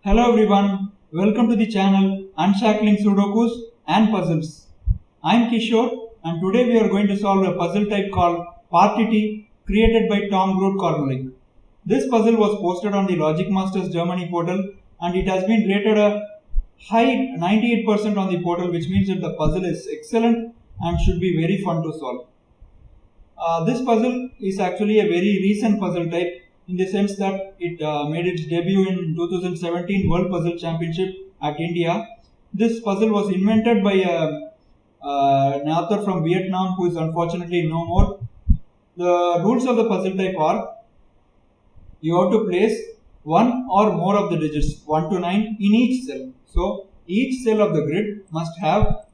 Hello everyone, welcome to the channel Unshackling Sudokus and Puzzles. I am Kishore and today we are going to solve a puzzle type called Party T created by Tom Groot Kornelink. This puzzle was posted on the Logic Masters Germany portal and it has been rated a high 98% on the portal, which means that the puzzle is excellent and should be very fun to solve. This puzzle is actually a very recent puzzle type in the sense that it made its debut in 2017 World Puzzle Championship at India. This puzzle was invented by an author from Vietnam who is unfortunately no more. The rules of the puzzle type are: you have to place one or more of the digits 1 to 9 in each cell. So each cell of the grid must have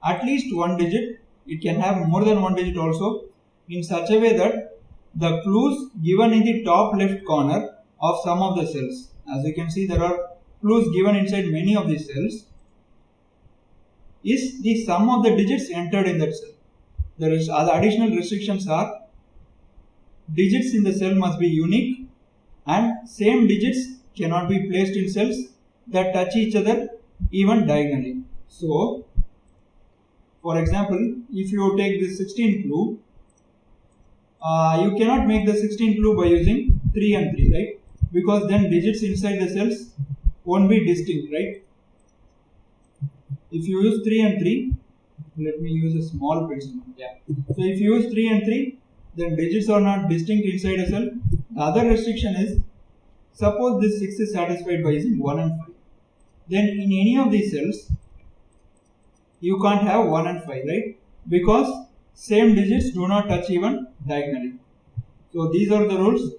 at least one digit. It can have more than one digit also, in such a way that the clues given in the top left corner of some of the cells. As you can see, there are clues given inside many of these cells is the sum of the digits entered in that cell. The additional restrictions are: digits in the cell must be unique and same digits cannot be placed in cells that touch each other even diagonally. So, for example, if you take this 16 clue, you cannot make the 16 clue by using 3 and 3, right? Because then digits inside the cells won't be distinct, right? If you use 3 and 3, let me use a small pencil. Yeah. So if you use 3 and 3, then digits are not distinct inside a cell. The other restriction is, suppose this 6 is satisfied by using 1 and 5. Then in any of these cells, you can't have 1 and 5, right? Because same digits do not touch even diagonally. So these are the rules.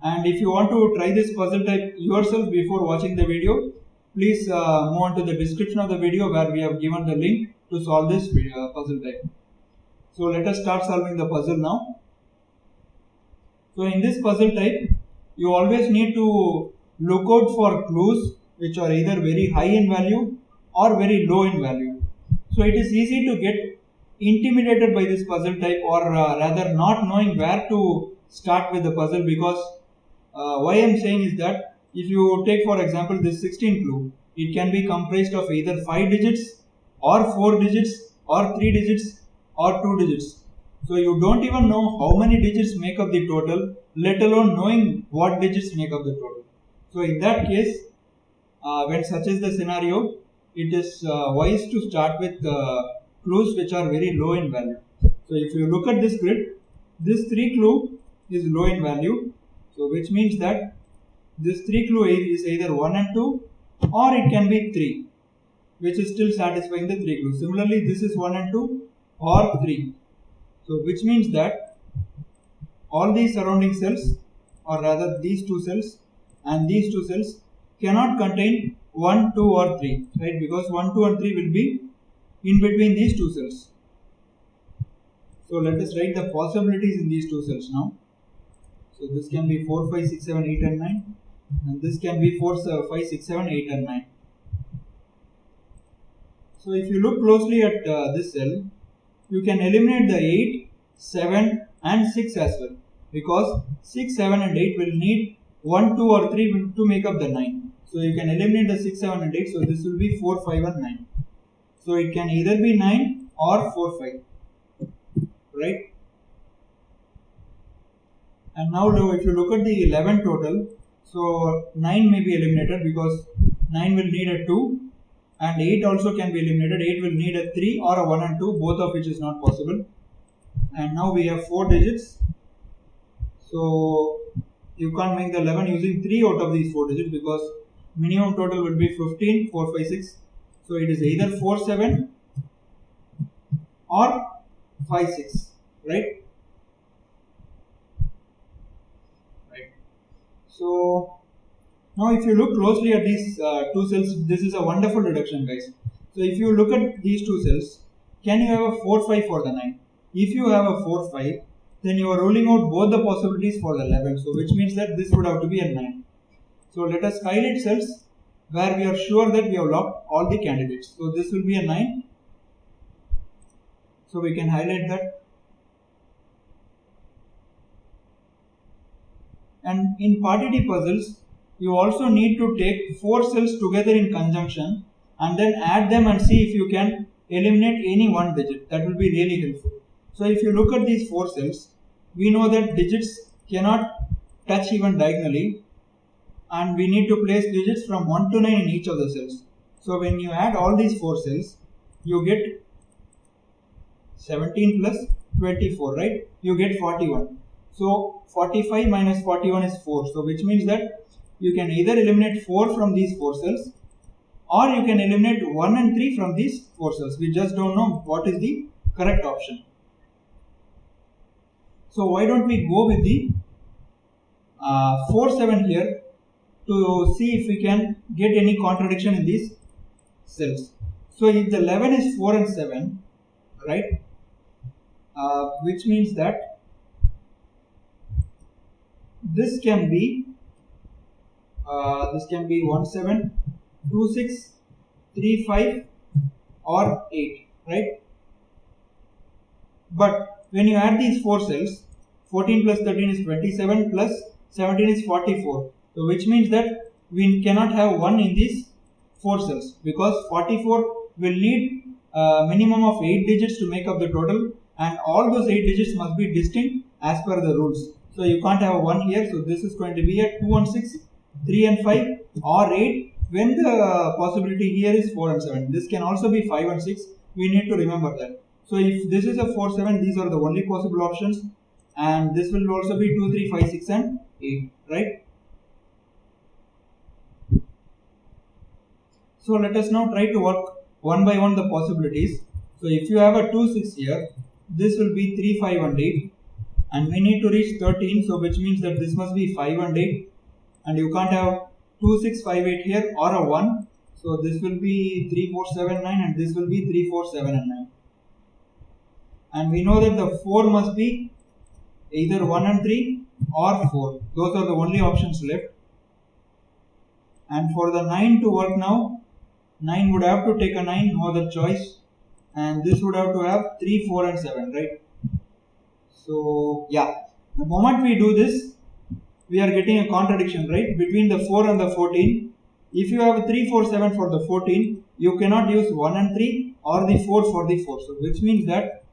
And if you want to try this puzzle type yourself before watching the video, please move on to the description of the video where we have given the link to solve this puzzle type. So let us start solving the puzzle now. So in this puzzle type, you always need to look out for clues which are either very high in value or very low in value. So it is easy to get intimidated by this puzzle type, or rather not knowing where to start with the puzzle, because why I am saying is that if you take for example this 16 clue, it can be comprised of either 5 digits or 4 digits or 3 digits or 2 digits. So you don't even know how many digits make up the total, let alone knowing what digits make up the total. So in that case, when such is the scenario, it is wise to start with clues which are very low in value. So if you look at this grid, this 3 clue is low in value. So which means that this 3 clue is either 1 and 2 or it can be 3, which is still satisfying the 3 clues. Similarly, this is 1 and 2 or 3. So which means that all these surrounding cells, or rather these two cells and these two cells, cannot contain 1, 2 or 3, right? Because 1, 2 and 3 will be in between these two cells. So let us write the possibilities in these two cells now. So this can be 4, 5, 6, 7, 8 and 9, and this can be 4, 5, 6, 7, 8 and 9. So if you look closely at this cell, you can eliminate the 8, 7 and 6 as well, because 6, 7 and 8 will need 1, 2 or 3 to make up the 9. So you can eliminate the 6, 7 and 8, so this will be 4, 5 and 9. So it can either be 9 or 4, 5, right? And now if you look at the 11 total, so 9 may be eliminated because 9 will need a 2, and 8 also can be eliminated. 8 will need a 3 or a 1 and 2, both of which is not possible. And now we have 4 digits. So you can't make the 11 using 3 out of these 4 digits, because minimum total will be 15, 4, 5, 6. So it is either 4, 7 or 5, 6, right? So now if you look closely at these two cells, this is a wonderful deduction, guys. So if you look at these two cells, can you have a 4, 5 for the 9? If you have a 4, 5, then you are ruling out both the possibilities for the 11. So which means that this would have to be a 9. So let us highlight cells where we are sure that we have locked all the candidates. So this will be a 9. So we can highlight that. And in Party T puzzles, you also need to take 4 cells together in conjunction and then add them and see if you can eliminate any one digit. That will be really helpful. So if you look at these 4 cells, we know that digits cannot touch even diagonally, and we need to place digits from 1 to 9 in each of the cells. So when you add all these 4 cells, you get 17 plus 24, right? You get 41. So 45 minus 41 is 4. So which means that you can either eliminate 4 from these 4 cells, or you can eliminate 1 and 3 from these 4 cells. We just don't know what is the correct option. So why don't we go with the 4, 7 here to see if we can get any contradiction in these cells. So if the 11 is 4 and 7, right, which means that this can be 1, 7, 2, 6, 3, 5 or 8, right? But when you add these 4 cells, 14 plus 13 is 27 plus 17 is 44. So which means that we cannot have 1 in these 4 cells, because 44 will need a minimum of 8 digits to make up the total, and all those 8 digits must be distinct as per the rules. So you can't have 1 here. So this is going to be a 2 and 6, 3 and 5 or 8 when the possibility here is 4 and 7. This can also be 5 and 6. We need to remember that. So if this is a 4, 7, these are the only possible options, and this will also be 2, 3, 5, 6 and 8, right? So let us now try to work one by one the possibilities. So if you have a 2, 6 here, this will be 3, 5 and 8, and we need to reach 13, so which means that this must be 5 and 8, and you can't have 2, 6, 5, 8 here or a 1. So this will be 3, 4, 7, 9, and this will be 3, 4, 7 and 9. And we know that the 4 must be either 1 and 3 or 4. Those are the only options left. And for the 9 to work now, 9 would have to take a 9, no other choice. And this would have to have 3, 4 and 7, right? So yeah, the moment we do this, we are getting a contradiction, right? Between the 4 and the 14. If you have a 3, 4, 7 for the 14, you cannot use 1 and 3 or the 4 for the 4. So which means that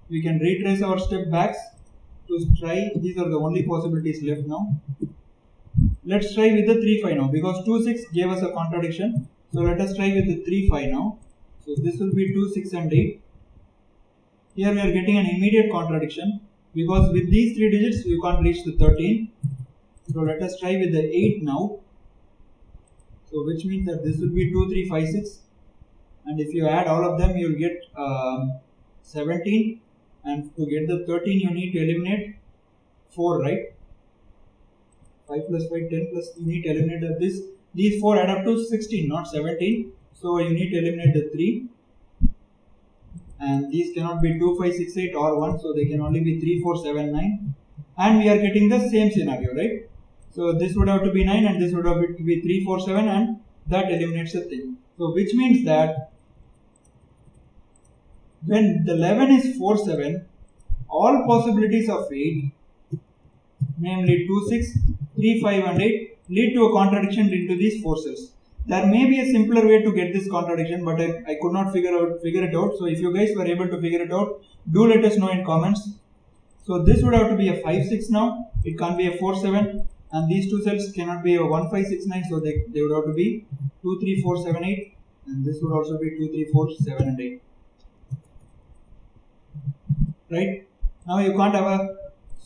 we can retrace our step backs to try. These are the only possibilities left now. Let's try with the 3, 5 now, because 2, 6 gave us a contradiction. So let us try with the 3, 5 now. So this will be 2, 6 and 8. Here we are getting an immediate contradiction, because with these 3 digits you can't reach the 13. So let us try with the 8 now. So which means that this will be 2, 3, 5, 6. And if you add all of them, you will get 17. And to get the 13, you need to eliminate 4, right? 5 plus 5, 10 plus, you need to eliminate this. These 4 add up to 16, not 17. So you need to eliminate the 3. And these cannot be 2, 5, 6, 8 or 1. So they can only be 3, 4, 7, 9. And we are getting the same scenario, right? So this would have to be 9 and this would have to be 3, 4, 7, and that eliminates the thing. So which means that when the 11 is 4, 7, all possibilities of 8, namely 2, 6, 3, 5 and 8, lead to a contradiction into these 4 cells. There may be a simpler way to get this contradiction, but I could not figure it out. So if you guys were able to figure it out, do let us know in comments. So this would have to be a 5, 6 now. It can't be a 4, 7. And these 2 cells cannot be a 1, 5, 6, 9. So they would have to be 2, 3, 4, 7, 8. And this would also be 2, 3, 4, 7 and 8. Right? Now you can't have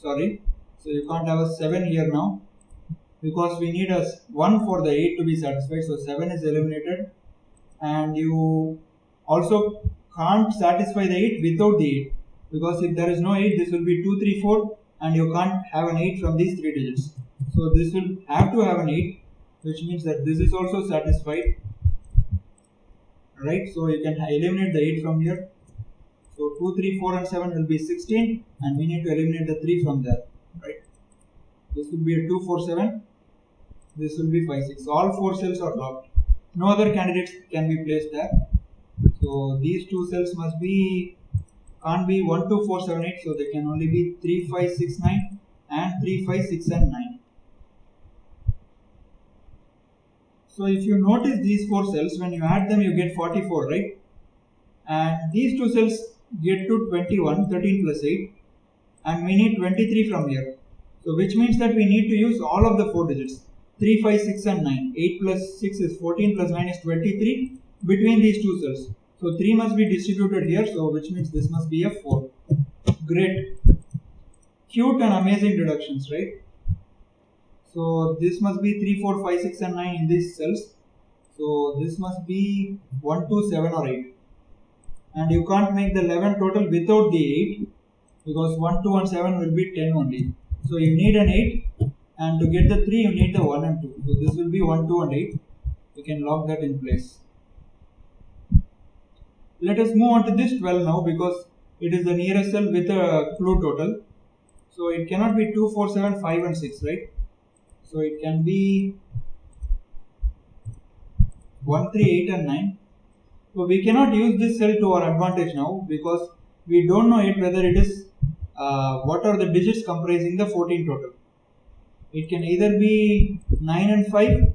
so you can't have a 7 here now, because we need a 1 for the 8 to be satisfied. So 7 is eliminated, and you also can't satisfy the 8 without the 8, because if there is no 8, this will be 2, 3, 4, and you can't have an 8 from these 3 digits. So this will have to have an 8, which means that this is also satisfied, right? So you can eliminate the 8 from here. So 2, 3, 4 and 7 will be 16, and we need to eliminate the 3 from there, right? This will be a 2, 4, 7. This will be 5, 6. All 4 cells are locked. No other candidates can be placed there. So these 2 cells can't be 1, 2, 4, 7, 8. So they can only be 3, 5, 6, 9 and 3, 5, 6 and 9. So if you notice these 4 cells, when you add them you get 44, right? And these 2 cells get to 21, 13 plus 8, and we need 23 from here. So which means that we need to use all of the 4 digits. 3, 5, 6 and 9. 8 plus 6 is 14 plus 9 is 23 between these 2 cells. So 3 must be distributed here, so which means this must be a 4. Great. Cute and amazing deductions, right? So this must be 3, 4, 5, 6 and 9 in these cells. So this must be 1, 2, 7 or 8. And you can't make the 11 total without the 8, because 1, 2 and 7 will be 10 only. So you need an 8, and to get the 3 you need the 1 and 2. So this will be 1, 2 and 8. We can lock that in place. Let us move on to this 12 now, because it is the nearest cell with a clue total. So it cannot be 2, 4, 7, 5 and 6, right? So it can be 1, 3, 8 and 9. So we cannot use this cell to our advantage now, because we don't know yet whether it is what are the digits comprising the 14 total. It can either be 9 and 5,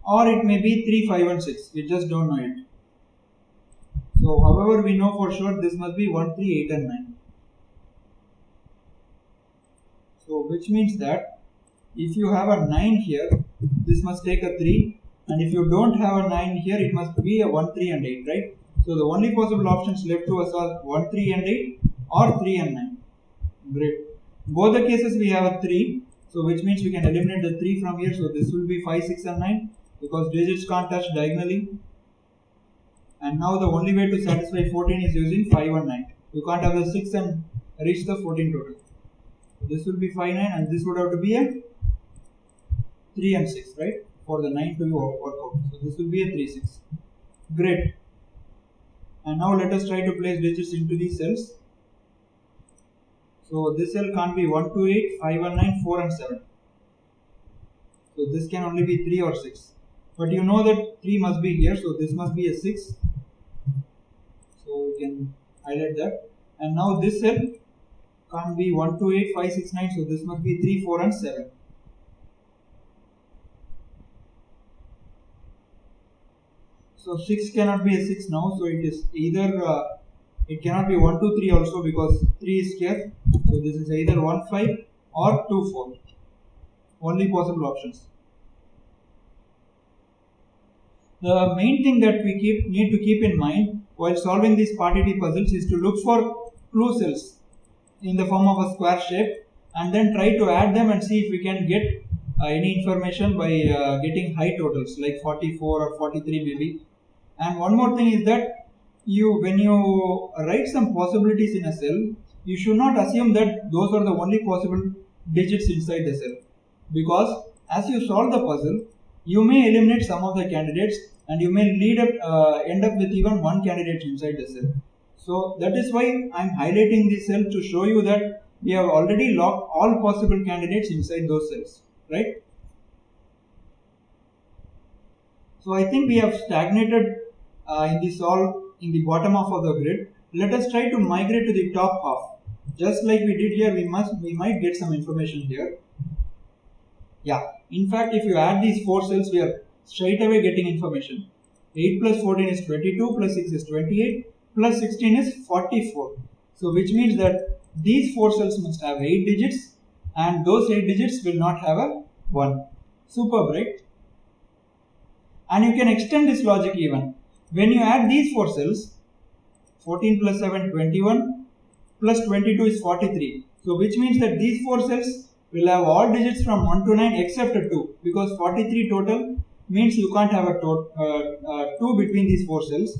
or it may be 3, 5 and 6. We just don't know it. So however we know for sure this must be 1, 3, 8 and 9. So which means that if you have a 9 here, this must take a 3, and if you don't have a 9 here, it must be a 1, 3 and 8, right? So the only possible options left to us are 1, 3 and 8 or 3 and 9. Great. Both the cases we have a 3, so which means we can eliminate the 3 from here. So this will be 5, 6 and 9, because digits can't touch diagonally. And now the only way to satisfy 14 is using 5 and 9. You can't have the 6 and reach the 14 total. So this will be 5, 9, and this would have to be a 3 and 6, right? For the 9 to work out. So this will be a 3, 6. Great. And now let us try to place digits into these cells. So this cell can't be 1, 2, 8, 5 and 9, 4 and 7. So this can only be 3 or 6. But you know that 3 must be here, so this must be a 6. So we can highlight that. And now this cell can't be 1, 2, 8, 5, 6, 9. So this must be 3, 4 and 7. So 6 cannot be a 6 now. So it is either, it cannot be 1, 2, 3 also, because 3 is here. So this is either 1, 5 or 2, 4. Only possible options. The main thing that we need to keep in mind while solving these party T puzzles is to look for clue cells in the form of a square shape, and then try to add them and see if we can get any information by getting high totals like 44 or 43 maybe. And one more thing is that when you write some possibilities in a cell, you should not assume that those are the only possible digits inside the cell, because as you solve the puzzle, you may eliminate some of the candidates, and you may end up with even one candidate inside the cell. So that is why I am highlighting this cell, to show you that we have already locked all possible candidates inside those cells, right? So I think we have stagnated in the bottom half of the grid. Let us try to migrate to the top half. Just like we did here, we might get some information here. Yeah, in fact, if you add these 4 cells, we are straight away getting information. 8 plus 14 is 22, plus 6 is 28, plus 16 is 44. So which means that these 4 cells must have 8 digits, and those 8 digits will not have a 1. Superb, right? And you can extend this logic even. When you add these 4 cells, 14 plus 7, 21, plus 22 is 43. So which means that these 4 cells will have all digits from 1 to 9 except a 2, because 43 total means you can't have a 2 between these 4 cells,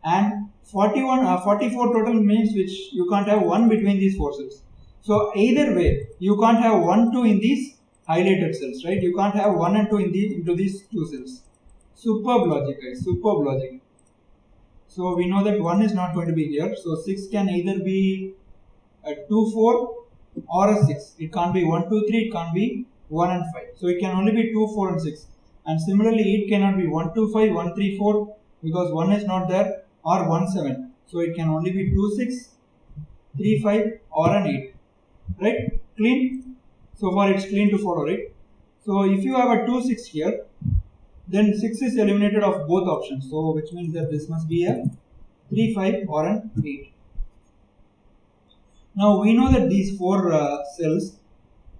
and 44 total means which you can't have 1 between these 4 cells. So either way, you can't have 1, 2 in these highlighted cells, right? You can't have 1 and 2 into these 2 cells. Superb logic, guys, superb logic. So we know that 1 is not going to be here, so 6 can either be a 2, 4 or a 6. It can't be 1, 2, 3, it can't be 1 and 5. So it can only be 2, 4 and 6. And similarly, it cannot be 1, 2, 5, 1, 3, 4, because 1 is not there, or 1, 7. So it can only be 2, 6, 3, 5 or an 8. Right? Clean? So far it's clean to follow, right? So if you have a 2, 6 here, then 6 is eliminated of both options. So which means that this must be a 3, 5 or an 8. Now we know that these 4 cells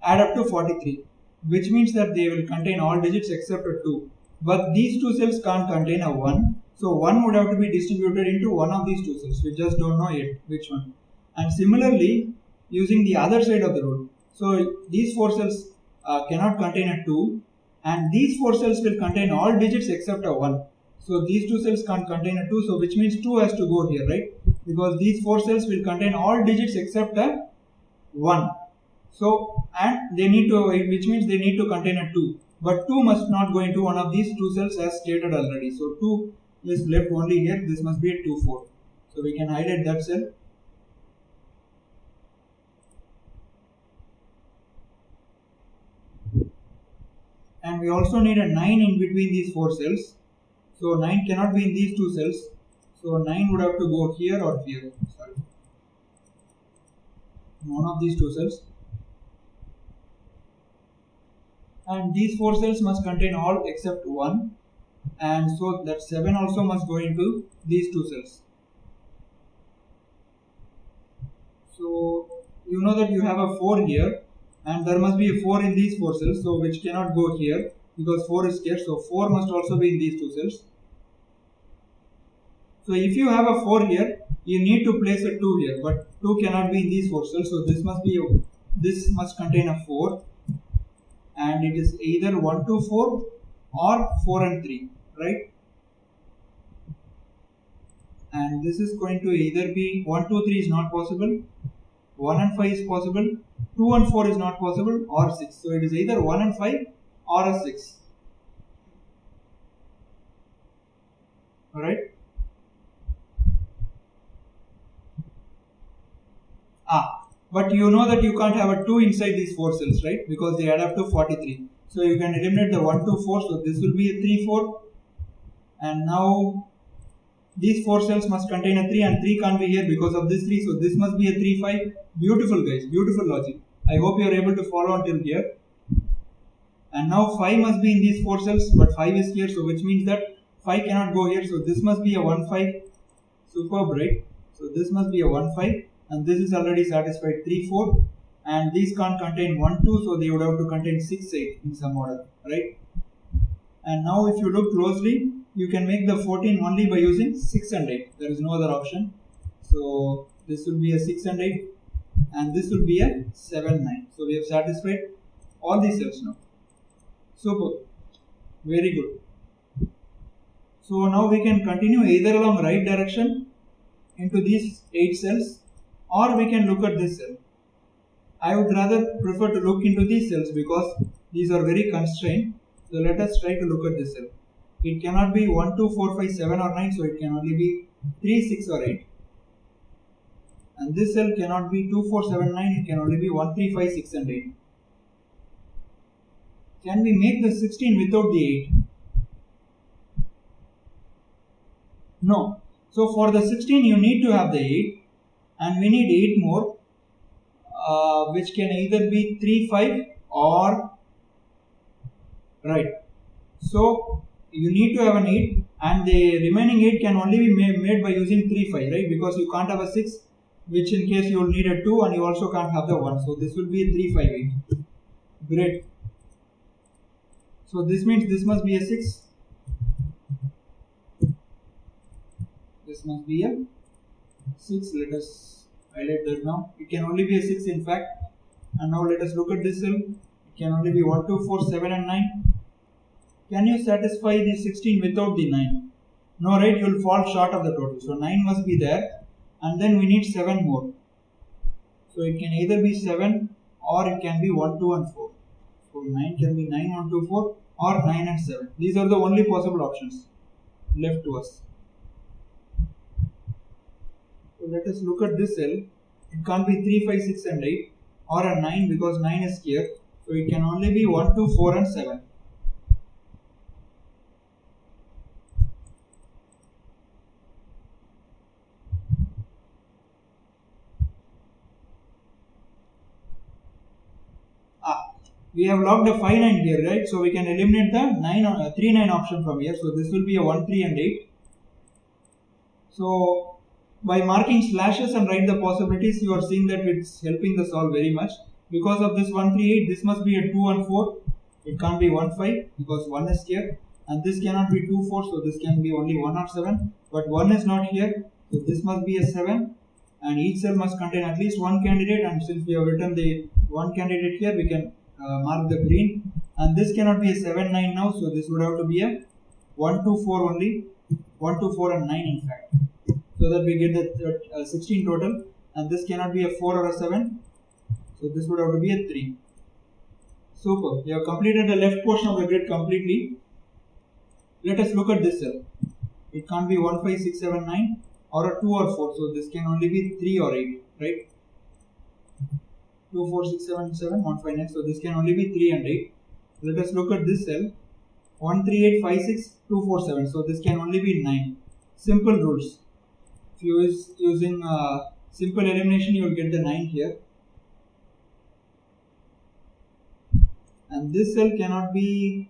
add up to 43, which means that they will contain all digits except a 2. But these 2 cells can't contain a 1. So 1 would have to be distributed into one of these 2 cells. We just don't know yet which one. And similarly, using the other side of the rule. So these 4 cells cannot contain a 2, and these 4 cells will contain all digits except a 1. So these 2 cells can't contain a 2, so which means 2 has to go here, right? Because these 4 cells will contain all digits except a 1. So, and they need to, which means they need to contain a 2. But 2 must not go into one of these 2 cells as stated already. So 2 is left only here. This must be a 2, 4. So we can highlight that cell. And we also need a 9 in between these 4 cells. So 9 cannot be in these 2 cells. So 9 would have to go here or here. Sorry. One of these 2 cells. And these 4 cells must contain all except 1. And so that 7 also must go into these 2 cells. So you know that you have a 4 here, and there must be a 4 in these 4 cells, so which cannot go here because 4 is scarce. So 4 must also be in these 2 cells. So if you have a 4 here, you need to place a 2 here, but 2 cannot be in these 4 cells. So this must contain a 4, and it is either 1, 2, 4 or 4 and 3, right? And this is going to either be 1, 2, 3 is not possible, 1 and 5 is possible, 2 and 4 is not possible, or 6. So it is either 1 and 5 or a 6. Alright? But you know that you can't have a 2 inside these 4 cells, right? Because they add up to 43. So you can eliminate the 1, 2, 4. So this will be a 3, 4. And now these 4 cells must contain a 3, and 3 can't be here because of this 3. So this must be a 3, 5. Beautiful guys, beautiful logic. I hope you are able to follow until here. And now 5 must be in these 4 cells, but 5 is here. So which means that 5 cannot go here. So this must be a 1, 5. Superb, right? So this must be a 1, 5. And this is already satisfied 3, 4, and these can't contain 1, 2, so they would have to contain 6, 8 in some order, right? And now if you look closely, you can make the 14 only by using 6 and 8. There is no other option. So this will be a 6 and 8, and this will be a 7, 9. So we have satisfied all these cells now. Super, very good. So now we can continue either along right direction into these 8 cells, or we can look at this cell. I would rather prefer to look into these cells because these are very constrained. So let us try to look at this cell. It cannot be 1, 2, 4, 5, 7 or 9, so it can only be 3, 6 or 8. And this cell cannot be 2, 4, 7, 9, it can only be 1, 3, 5, 6 and 8. Can we make the 16 without the 8? No. So for the 16 you need to have the 8. And we need 8 more, which can either be 3, 5 or, right. So you need to have an 8, and the remaining 8 can only be made by using 3, 5, right? Because you can't have a 6, which in case you will need a 2, and you also can't have the 1. So this will be a 3, 5, 8. Great. So this means this must be a 6. This must be a 6. Let us highlight that now. It can only be a 6 in fact. And now let us look at this cell. It can only be 1, 2, 4, 7 and 9. Can you satisfy the 16 without the 9? No, right? You will fall short of the total. So 9 must be there. And then we need 7 more. So it can either be 7 or it can be 1, 2 and 4. So 9 can be 9, 1, 2, 4 or 9 and 7. These are the only possible options left to us. So let us look at this cell. It can't be 3, 5, 6 and 8 or a 9 because 9 is here. So it can only be 1, 2, 4 and 7. we have locked a 5 9 here, right? So we can eliminate the 3 9 option from here. So this will be a 1 3 and 8. So by marking slashes and write the possibilities, you are seeing that it's helping the solve very much. Because of this 1 3 8, this must be a 2 1 4. It can't be 1 5 because 1 is here, and this cannot be 2 4. So this can be only 1 or 7. But 1 is not here, so this must be a 7. And each cell must contain at least one candidate, and since we have written the one candidate here, we can mark the green. And this cannot be a 7 9 now, so this would have to be a 1 2 4 only, 1 2 4 and 9 in fact, so that we get the 16 total. And this cannot be a 4 or a 7, so this would have to be a 3. Super, we have completed the left portion of the grid completely. Let us look at this cell. It can't be 1 5 6 7 9 or a 2 or 4, so this can only be 3 or 8, right? 2 4 6 7 7 1 5 9, so this can only be 3 and 8. Let us look at this cell. 1 3 8 5 6 2 4 7, so this can only be 9. Simple rules. If you is using simple elimination, you will get the 9 here. And this cell cannot be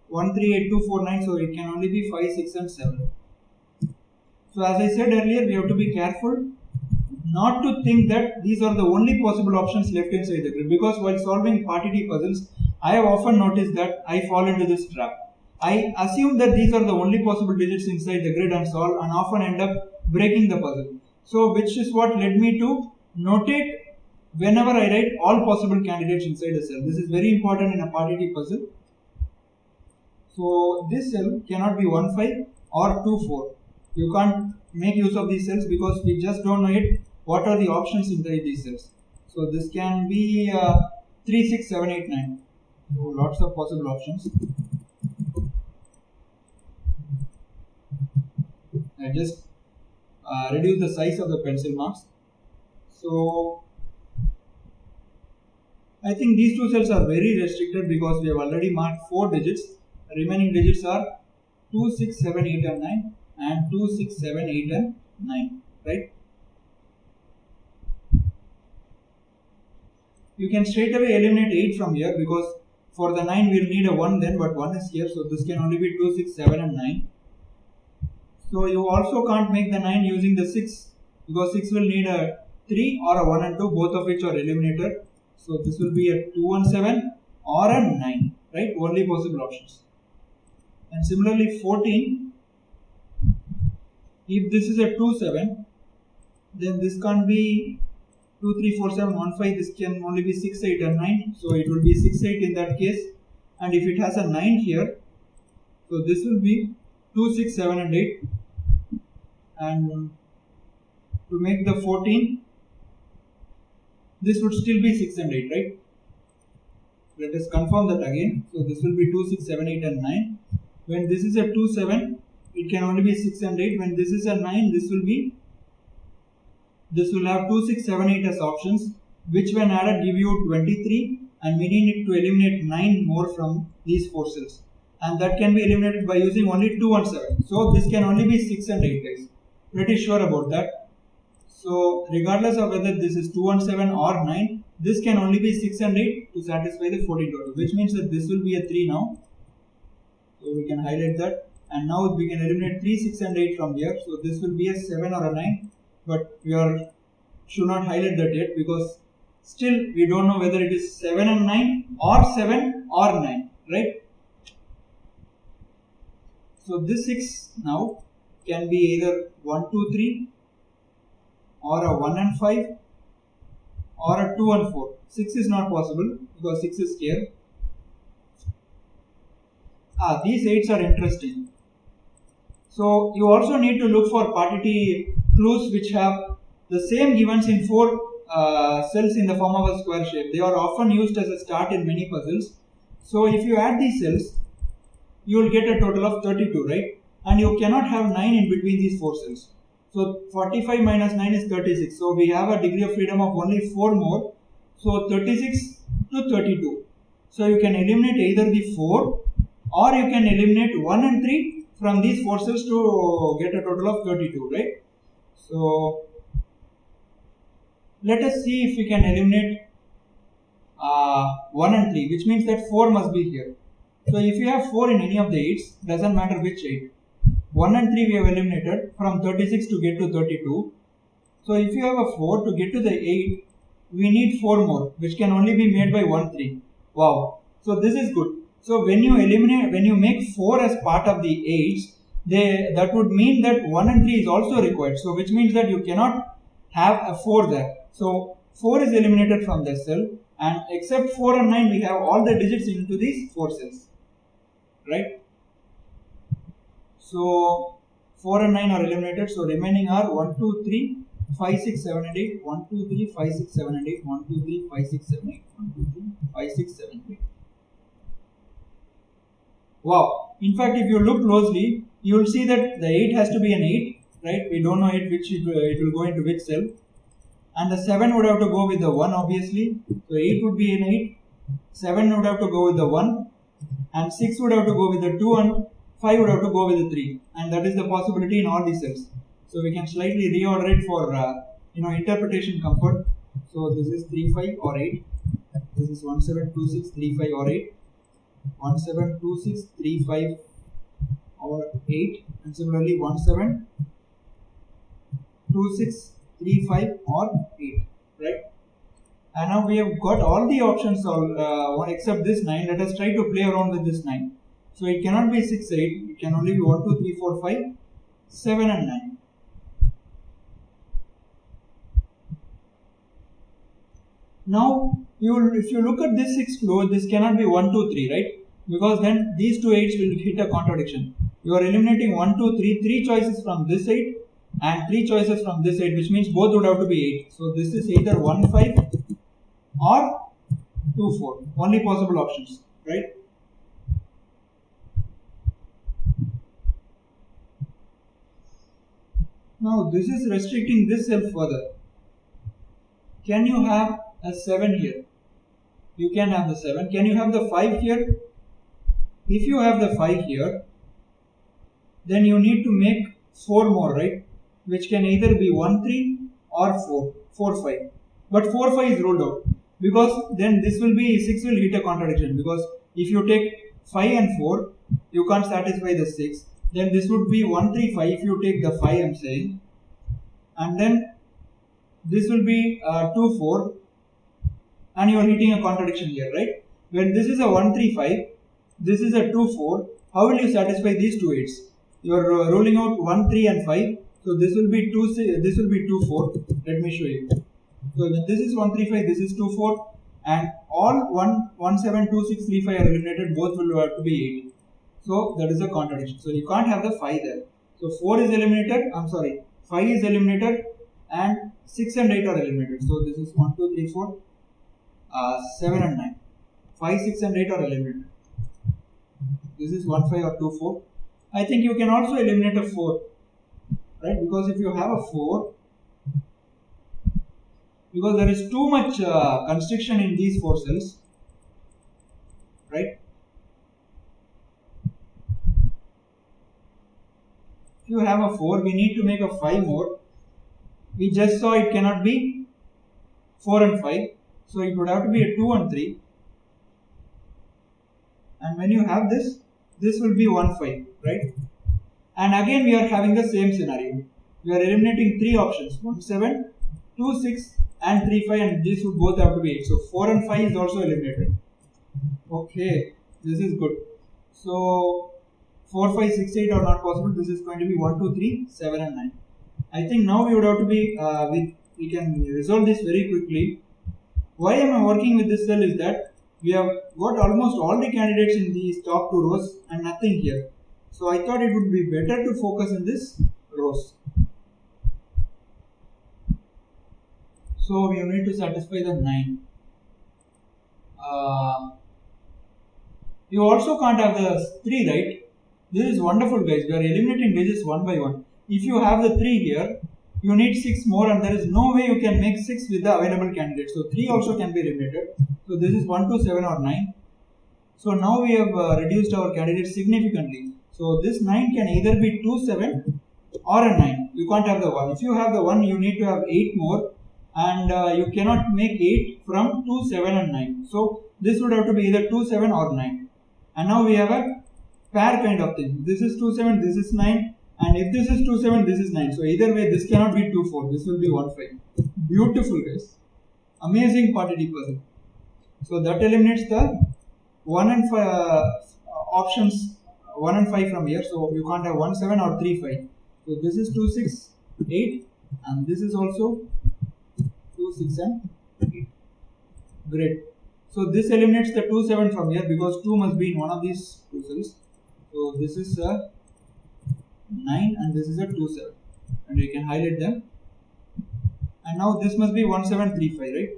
1 3 8 2 4 9, so it can only be 5 6 and 7. So as I said earlier, we have to be careful not to think that these are the only possible options left inside the grid, because while solving party T puzzles, I have often noticed that I fall into this trap. I assume that these are the only possible digits inside the grid and solve, and often end up breaking the puzzle. So which is what led me to notate whenever I write all possible candidates inside a cell. This is very important in a party T puzzle. So this cell cannot be 1 5 or 2 4. You can't make use of these cells because we just don't know yet what are the options inside these cells. So this can be 3 6 7 8 9. So lots of possible options. I just reduce the size of the pencil marks. So I think these two cells are very restricted because we have already marked 4 digits. The remaining digits are 2 6 7 8 and 9 and 2 6 7 8 and 9, right? You can straight away eliminate 8 from here because for the 9 we will need a 1 then, but 1 is here, so this can only be 2 6 7 and 9. So you also can't make the 9 using the 6 because 6 will need a 3 or a 1 and 2, both of which are eliminated. So this will be a 2 1 7 or a 9, right? Only possible options. And similarly 14, if this is a 2 7, then this can't be 2 3 4 7 1 5, this can only be 6 8 and 9, so it will be 6 8 in that case. And if it has a 9 here, so this will be 2 6 7 and 8. And to make the 14, this would still be 6 and 8, right? Let us confirm that again. So this will be 2 6 7 8 and 9. When this is a 2 7, it can only be 6 and 8. When this is a 9, this will have 2 6 7 8 as options, which when added give you 23, and we need to eliminate 9 more from these 4 cells, and that can be eliminated by using only 2 and 7. So this can only be 6 and 8, guys. Pretty sure about that. So regardless of whether this is 2 and 7 or 9, this can only be 6 and 8 to satisfy the 14 total, which means that this will be a 3 now. So we can highlight that, and now we can eliminate 3 6 and 8 from here. So this will be a 7 or a 9, but we should not highlight that yet because still we don't know whether it is 7 and 9 or 7 or 9, right? So this 6 now can be either 1 2 3 or a 1 and 5 or a 2 and 4. 6 is not possible because 6 is here. These 8s are interesting. So you also need to look for party T clues which have the same givens in 4 cells in the form of a square shape. They are often used as a start in many puzzles. So if you add these cells, you will get a total of 32, right? And you cannot have 9 in between these 4 cells. So 45 minus 9 is 36. So we have a degree of freedom of only 4 more. So 36 to 32. So you can eliminate either the 4 or you can eliminate 1 and 3 from these 4 cells to get a total of 32, right? So let us see if we can eliminate 1 and 3, which means that 4 must be here. So if you have 4 in any of the 8s, doesn't matter which 8. 1 and 3 we have eliminated from 36 to get to 32. So if you have a 4 to get to the 8, we need 4 more, which can only be made by 1, 3. Wow. So this is good. So when you make 4 as part of the 8s, that would mean that 1 and 3 is also required. So which means that you cannot have a 4 there. So 4 is eliminated from this cell, and except 4 and 9 we have all the digits into these 4 cells, right? So 4 and 9 are eliminated, so remaining are 1, 2, 3, 5, 6, 7 and 8, 1, 2, 3, 5, 6, 7 and 8, 1, 2, 3, 5, 6, 7, 8, 1, 2, 3, 5, 6, 7, 8. Wow, in fact if you look closely, you will see that the 8 has to be an 8, right? We don't know it will go into which cell. And the 7 would have to go with the 1 obviously. So 8 would be an 8, 7 would have to go with the 1, and 6 would have to go with the 2, and 5 would have to go with the 3. And that is the possibility in all these cells. So we can slightly reorder it for interpretation comfort. So this is 3, 5 or 8. This is 1, 7, 2, 6, 3, 5 or 8. 1, 7, 2, 6, 3, 5 or 8. And similarly 1, 7, 2, 6, 3, 5 or 8, right? And now we have got all the options except this 9. Let us try to play around with this 9. So it cannot be 6, 8. It can only be 1, 2, 3, 4, 5, 7 and 9. Now, if you look at this 6 close, this cannot be 1, 2, 3, right? Because then these two 8s will hit a contradiction. You are eliminating 1, 2, 3, 3 choices from this 8 and 3 choices from this 8, which means both would have to be 8. So this is either 1, 5 or 2, 4. Only possible options, right? Now this is restricting this cell further. Can you have a 7 here? You can have the 7. Can you have the 5 here? If you have the 5 here, then you need to make 4 more, right? Which can either be 1, 3 or 4, 5. But 4, 5 is ruled out, because then this will be 6 will hit a contradiction, because if you take 5 and 4, you can't satisfy the 6. Then this would be 1, 3, 5 if you take the 5 I'm saying. And then this will be 2, 4. And you are hitting a contradiction here, right? When this is a 1, 3, 5, this is a 2, 4. How will you satisfy these two 8s? You are ruling out 1, 3 and 5. So this will be 2, 4. Let me show you. So when this is 1, 3, 5, this is 2, 4. And all 1, 7, 2, 6, 3, 5 are eliminated. Both will have to be 8. So that is a contradiction. So you can't have the 5 there. So 4 is eliminated. 5 is eliminated. And 6 and 8 are eliminated. So this is 1, 2, 3, 4. 7 and 9. 5, 6 and 8 are eliminated. This is 1, 5 or 2, 4. I think you can also eliminate a 4. Right? Because if you have a 4, because there is too much constriction in these 4 cells. Right? If you have a 4, we need to make a 5 more. We just saw it cannot be 4 and 5. So it would have to be a 2 and 3. And when you have this will be 1, 5, right? And again we are having the same scenario. We are eliminating 3 options, 1, 7, 2, 6 and 3, 5, and this would both have to be 8. So 4 and 5 is also eliminated. Okay, this is good. So 4, 5, 6, 8 are not possible. This is going to be 1, 2, 3, 7 and 9. I think now we would have to be, we can resolve this very quickly. Why am I working with this cell is that we have got almost all the candidates in these top 2 rows and nothing here. So I thought it would be better to focus in this rows. So we need to satisfy the 9. You also can't have the 3, right? This is wonderful guys. We are eliminating digits one by one. If you have the 3 here, you need 6 more, and there is no way you can make 6 with the available candidates. So 3 also can be eliminated. So this is 1, 2, 7 or 9. So now we have reduced our candidates significantly. So this 9 can either be 2, 7 or a 9. You can't have the 1. If you have the 1, you need to have 8 more. and you cannot make 8 from 2, 7 and 9. So this would have to be either 2, 7 or 9. And now we have a pair kind of thing. This is 2, 7, this is 9, and if this is 2, 7, this is 9. So either way, this cannot be 2, 4. This will be 1, 5. Beautiful, guys. Amazing quantity puzzle. So that eliminates the 1 and 5 options, 1 and 5 from here. So you can't have 1, 7 or 3, 5. So this is 2, 6, 8, and this is also 2, 6 and 8. Great. So this eliminates the 2, 7 from here because 2 must be in one of these two cells. So this is a 9 and this is a 2, 7. And we can highlight them. And now this must be 1, 7, 3, 5, right?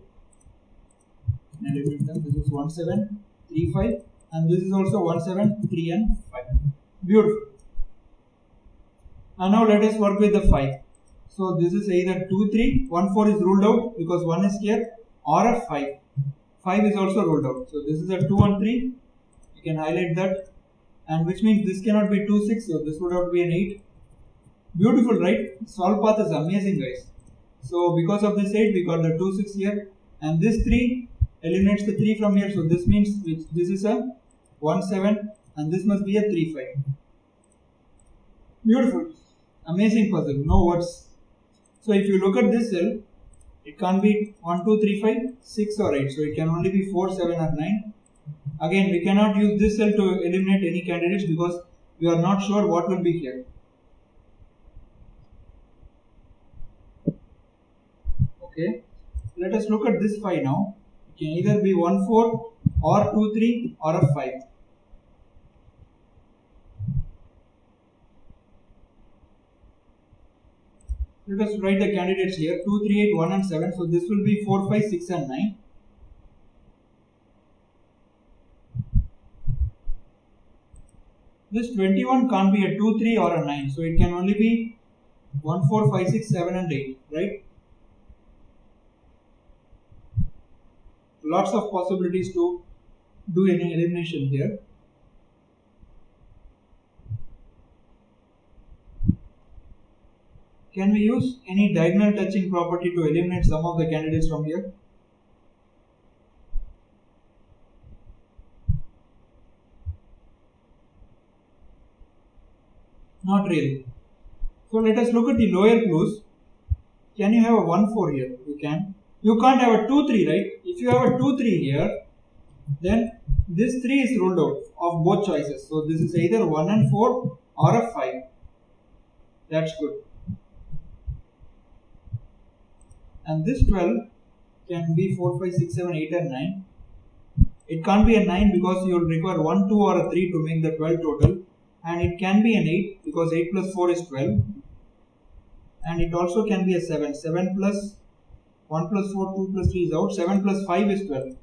And eliminate them. This is 1, 7, 3, 5. And this is also 1, 7, 3 and 5. Beautiful. And now let us work with the 5. So this is either 2, 3, 1, 4 is ruled out because 1 is here, or a 5. 5 is also ruled out. So this is a 2 and 3. You can highlight that. And which means this cannot be 2, 6. So this would have to be an 8. Beautiful, right? Solve path is amazing, guys. So because of this 8, we got the 2, 6 here. And this 3 eliminates the 3 from here. So this means this is a 1, 7. And this must be a 3, 5. Beautiful. Amazing puzzle. No words. So if you look at this cell, it can't be 1, 2, 3, 5, 6 or 8. So it can only be 4, 7 or 9. Again, we cannot use this cell to eliminate any candidates because we are not sure what will be here. Okay. Let us look at this 5 now. It can either be 1, 4 or 2, 3 or a 5. Let us write the candidates here 2, 3, 8, 1 and 7. So this will be 4, 5, 6 and 9. This 21 can't be a 2, 3 or a 9. So it can only be 1, 4, 5, 6, 7 and 8. Right? Lots of possibilities to do any elimination here. Can we use any diagonal touching property to eliminate some of the candidates from here? Not really. So let us look at the lower clues. Can you have a 1, 4 here? You can. You can't have a 2, 3, right? If you have a 2, 3 here, then this 3 is ruled out of both choices. So this is either 1 and 4 or a 5. That's good. And this 12 can be 4, 5, 6, 7, 8 and 9. It can't be a 9 because you will require 1, 2 or a 3 to make the 12 total. And it can be an 8 because 8 plus 4 is 12. And it also can be a 7. 7 plus 1 plus 4, 2 plus 3 is out. 7 plus 5 is 12.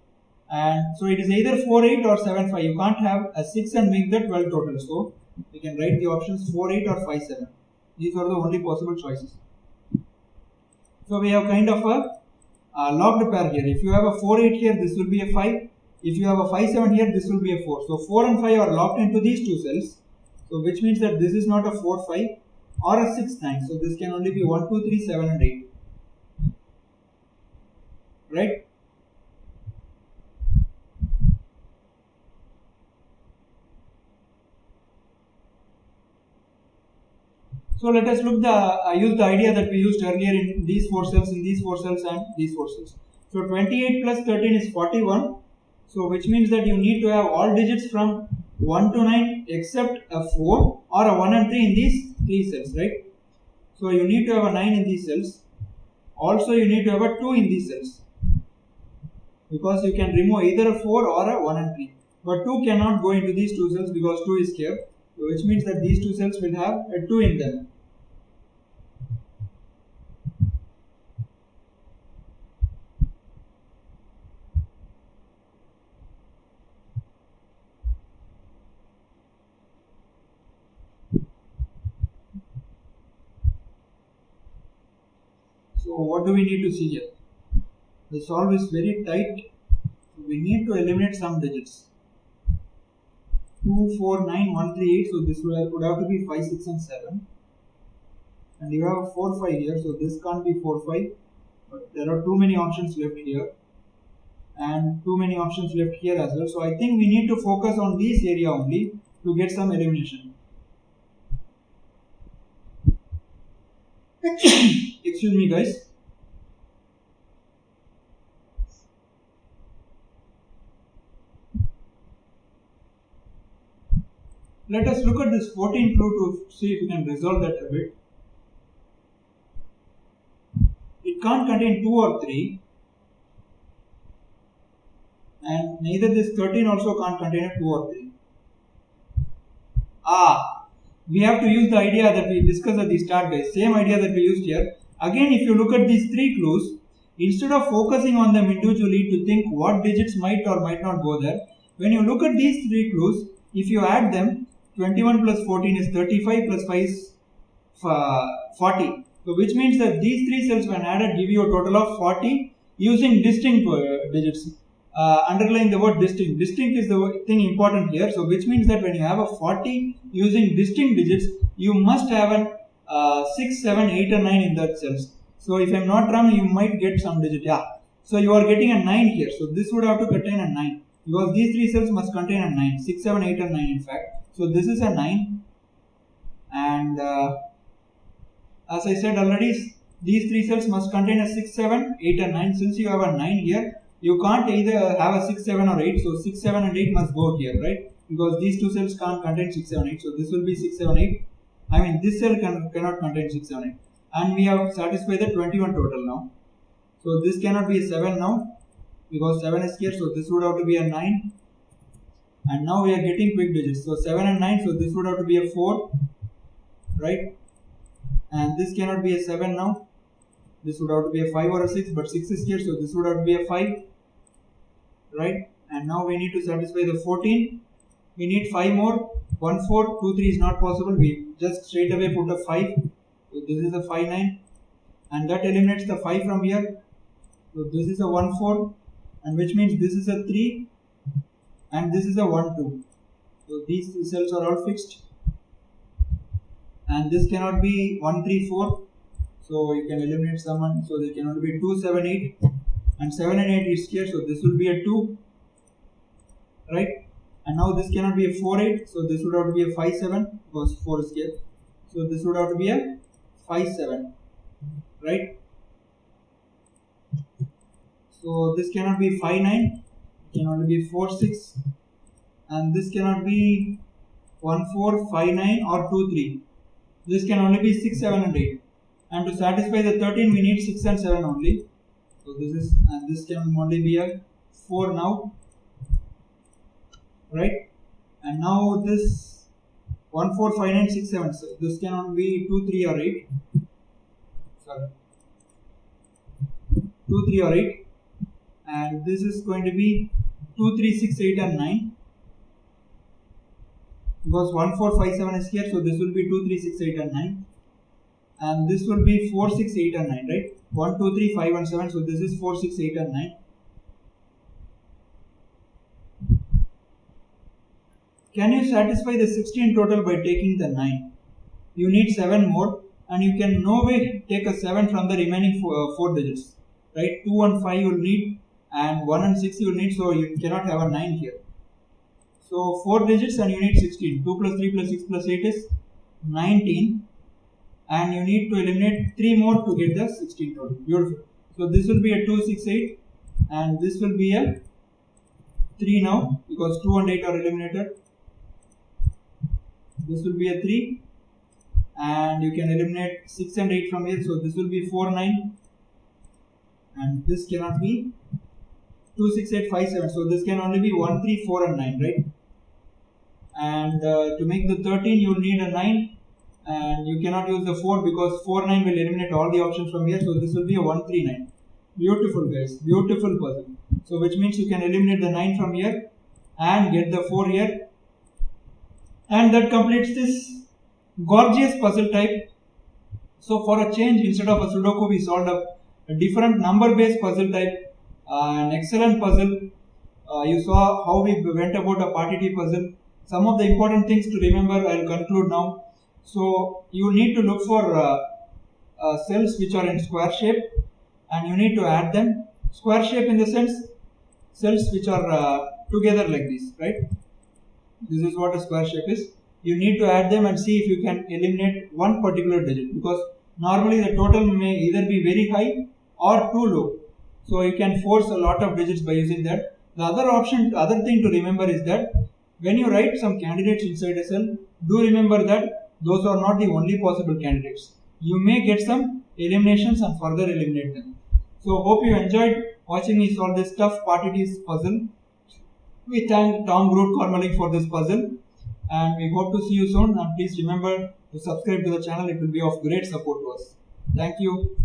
And so it is either 4, 8 or 7, 5. You can't have a 6 and make the 12 total. So we can write the options 4, 8 or 5, 7. These are the only possible choices. So we have kind of a locked pair here. If you have a 4, 8 here, this will be a 5. If you have a 5, 7 here, this will be a 4. So 4 and 5 are locked into these two cells. So which means that this is not a 4, 5 or a 6, 9. So this can only be 1, 2, 3, 7 and 8. Right? So let us look use the idea that we used earlier in these 4 cells, and these 4 cells. So 28 plus 13 is 41. So which means that you need to have all digits from 1 to 9 except a 4 or a 1 and 3 in these 3 cells, right? So you need to have a 9 in these cells. Also you need to have a 2 in these cells. Because you can remove either a 4 or a 1 and 3. But 2 cannot go into these 2 cells because 2 is here. So which means that these 2 cells will have a 2 in them. So what do we need to see here? The solve is very tight. We need to eliminate some digits. 2, 4, 9, 1, 3, 8. So this would have to be 5, 6 and 7. And you have 4, 5 here. So this can't be 4, 5. but there are too many options left here and too many options left here as well. So I think we need to focus on this area only to get some elimination. Excuse me guys. Let us look at this 14 clue to see if we can resolve that a bit. It can't contain 2 or 3, and neither this 13 also can't contain a 2 or 3. We have to use the idea that we discussed at the start guys, same idea that we used here. Again, if you look at these 3 clues, instead of focusing on them individually to think what digits might or might not go there, when you look at these 3 clues, if you add them, 21 plus 14 is 35 plus 5 is 40. So which means that these 3 cells when added give you a total of 40 using distinct digits. Underline the word distinct. Distinct is the thing important here. So which means that when you have a 40 using distinct digits, you must have an 6, 7, 8 and 9 in that cells. So if I am not wrong, you might get some digit. So you are getting a 9 here. So this would have to contain a 9 because these 3 cells must contain a 9. 6, 7, 8 and 9 in fact. So this is a 9, and as I said already, these 3 cells must contain a 6, 7, 8 and 9. Since you have a 9 here, you can't either have a 6, 7 or 8. So 6, 7 and 8 must go here, right? Because these 2 cells can't contain 6, 7, 8. So this will be 6, 7, 8. I mean this cell cannot contain 6, 7, 8. And we have satisfied the 21 total now. So this cannot be a 7 now because 7 is here. So this would have to be a 9. And now we are getting quick digits. So 7 and 9. So this would have to be a 4. Right? And this cannot be a 7 now. This would have to be a 5 or a 6. But 6 is here. So this would have to be a 5. Right? And now we need to satisfy the 14. We need 5 more. 1, 4, 2, 3 is not possible. We just straight away put a 5. So this is a 5, 9. And that eliminates the 5 from here. So this is a 1, 4. And which means this is a 3. And this is a 1, 2. So these cells are all fixed. And this cannot be 1, 3, 4. So you can eliminate someone. So there cannot be 2, 7, 8. And 7 and 8 is here. So this will be a 2. Right? And now this cannot be a 4, 8. So this would have to be a 5, 7. Because 4 is here. So this would have to be a 5, 7. Right? So this cannot be 5, 9. Can only be 4, 6, and this cannot be 1, 4, 5, 9 or 2, 3. This can only be 6, 7 and 8. And to satisfy the 13 we need 6 and 7 only. So this is, and this can only be a 4 now. Right? And now this 1, 4, 5, 9, 6, 7. So this cannot be 2, 3 or 8. Sorry. 2, 3 or 8. And this is going to be 2, 3, 6, 8 and 9 because 1, 4, 5, 7 is here. So this will be 2, 3, 6, 8 and 9 and this will be 4, 6, 8 and 9, right? 1, 2, 3, 5 and 7. So this is 4, 6, 8 and 9. Can you satisfy the 16 total by taking the 9? You need 7 more and you can no way take a 7 from the remaining 4 digits, right? 2 and 5 you will need and 1 and 6 you will need, so you cannot have a 9 here. So 4 digits and you need 16. 2 plus 3 plus 6 plus 8 is 19 and you need to eliminate 3 more to get the 16 total. Beautiful. So this will be a 2, 6, 8 and this will be a 3 now because 2 and 8 are eliminated. This will be a 3 and you can eliminate 6 and 8 from here. So this will be 4, 9 and this cannot be 2, 6, 8, 5, 7. So this can only be 1, 3, 4 and 9, right? And to make the 13 you will need a 9 and you cannot use the 4 because 4, 9 will eliminate all the options from here. So this will be a 1, 3, 9. Beautiful guys, beautiful puzzle. So which means you can eliminate the 9 from here and get the 4 here. And that completes this gorgeous puzzle type. So for a change, instead of a Sudoku, we solved a different number based puzzle type. An excellent puzzle. You saw how we went about a party T puzzle. Some of the important things to remember, I will conclude now. So you need to look for cells which are in square shape and you need to add them. Square shape in the sense cells which are together like this, right? This is what a square shape is. You need to add them and see if you can eliminate one particular digit, because normally the total may either be very high or too low. So you can force a lot of digits by using that. The other thing to remember is that when you write some candidates inside a cell, do remember that those are not the only possible candidates. You may get some eliminations and further eliminate them. So hope you enjoyed watching me solve this tough partities puzzle. We thank Tom Groot-Kormalik for this puzzle, and we hope to see you soon. And please remember to subscribe to the channel. It will be of great support to us. Thank you.